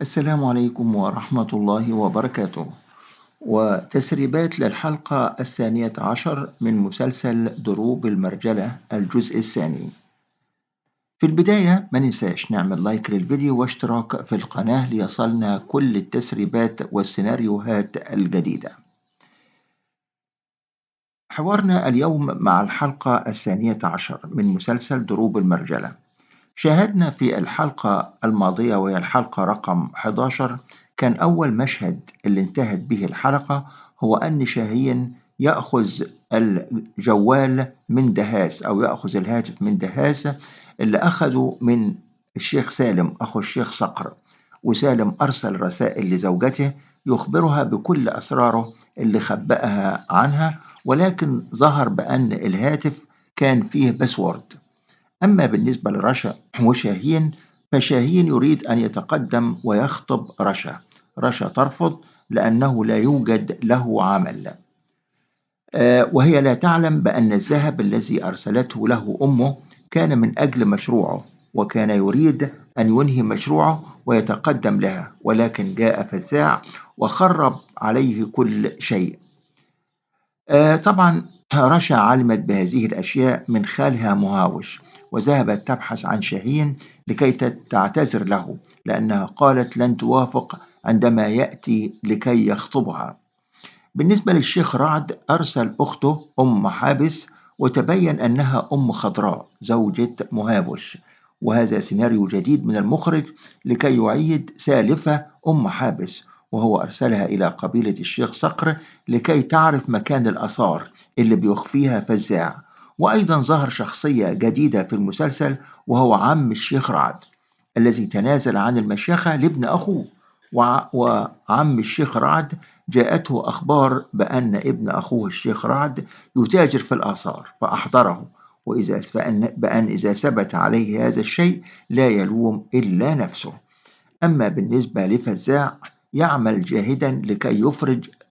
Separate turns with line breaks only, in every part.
السلام عليكم ورحمة الله وبركاته، وتسريبات للحلقة 12 من مسلسل دروب المرجلة الجزء الثاني. في البداية ما ننساش نعمل لايك للفيديو واشتراك في القناة ليصلنا كل التسريبات والسيناريوهات الجديدة. حوارنا اليوم مع الحلقة 12 من مسلسل دروب المرجلة. شاهدنا في الحلقة الماضية وهي الحلقة رقم 11 كان أول مشهد اللي انتهت به الحلقة هو أن شاهين يأخذ الجوال من دهاس أو يأخذ الهاتف من دهاس اللي أخذه من الشيخ سالم أخو الشيخ صقر، وسالم أرسل رسائل لزوجته يخبرها بكل أسراره اللي خبأها عنها، ولكن ظهر بأن الهاتف كان فيه باسورد. أما بالنسبة لرشا وشاهين فشاهين يريد أن يتقدم ويخطب رشا. رشا ترفض لأنه لا يوجد له عمل، وهي لا تعلم بأن الذهب الذي أرسلته له أمه كان من أجل مشروعه، وكان يريد أن ينهي مشروعه ويتقدم لها، ولكن جاء فزاع وخرب عليه كل شيء. طبعا رشا علمت بهذه الأشياء من خالها مهاوش، وذهبت تبحث عن شاهين لكي تعتذر له، لأنها قالت لن توافق عندما يأتي لكي يخطبها. بالنسبة للشيخ رعد أرسل أخته أم حابس، وتبين أنها أم خضراء زوجة مهاوش، وهذا سيناريو جديد من المخرج لكي يعيد سالفة أم حابس، وهو أرسلها إلى قبيلة الشيخ صقر لكي تعرف مكان الآثار اللي بيخفيها فزاع. وأيضا ظهر شخصية جديدة في المسلسل وهو عم الشيخ رعد الذي تنازل عن المشيخة لابن أخوه. وعم الشيخ رعد جاءته أخبار بأن ابن أخوه الشيخ رعد يتاجر في الآثار فأحضره، بأن إذا ثبت عليه هذا الشيء لا يلوم إلا نفسه. أما بالنسبة لفزاع يعمل جاهدا لكي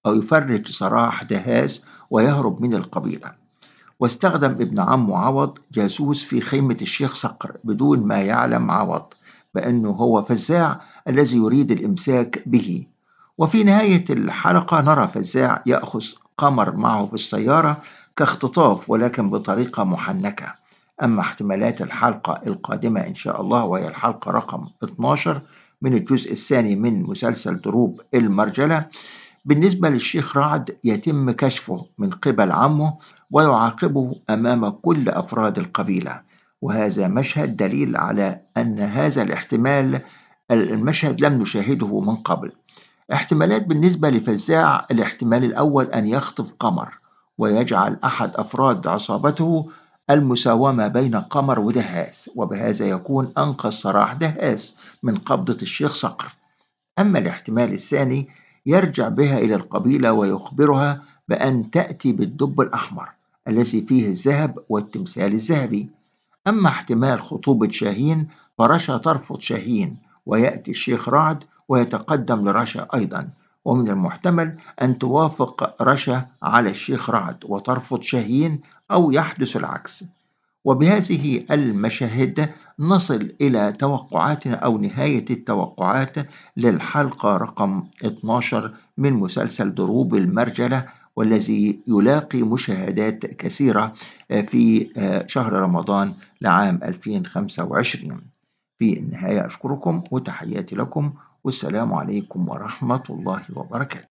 يفرج سراح دهاس ويهرب من القبيلة، واستخدم ابن عمه عوض جاسوس في خيمة الشيخ صقر بدون ما يعلم عوض بأنه هو فزاع الذي يريد الإمساك به. وفي نهاية الحلقة نرى فزاع يأخذ قمر معه في السيارة كاختطاف ولكن بطريقة محنكة. أما احتمالات الحلقة القادمة إن شاء الله وهي الحلقة رقم 12 من الجزء الثاني من مسلسل دروب المرجلة، بالنسبة للشيخ رعد يتم كشفه من قبل عمه ويعاقبه أمام كل أفراد القبيلة، وهذا مشهد دليل على أن هذا المشهد لم نشاهده من قبل. احتمالات بالنسبة لفزاع: الاحتمال الأول أن يخطف قمر ويجعل أحد أفراد عصابته المساومة بين قمر ودهاس، وبهذا يكون أنقذ سراح دهاس من قبضة الشيخ صقر. أما الاحتمال الثاني يرجع بها إلى القبيلة ويخبرها بأن تأتي بالدب الأحمر الذي فيه الذهب والتمثال الذهبي. أما احتمال خطوبة شاهين فرشا ترفض شاهين ويأتي الشيخ رعد ويتقدم لرشا أيضا، ومن المحتمل أن توافق رشا على الشيخ رعد وترفض شاهين أو يحدث العكس. وبهذه المشاهد نصل إلى توقعاتنا أو نهاية التوقعات للحلقة رقم 12 من مسلسل دروب المرجلة، والذي يلاقي مشاهدات كثيرة في شهر رمضان لعام 2025. في النهاية أشكركم وتحياتي لكم، والسلام عليكم ورحمة الله وبركاته.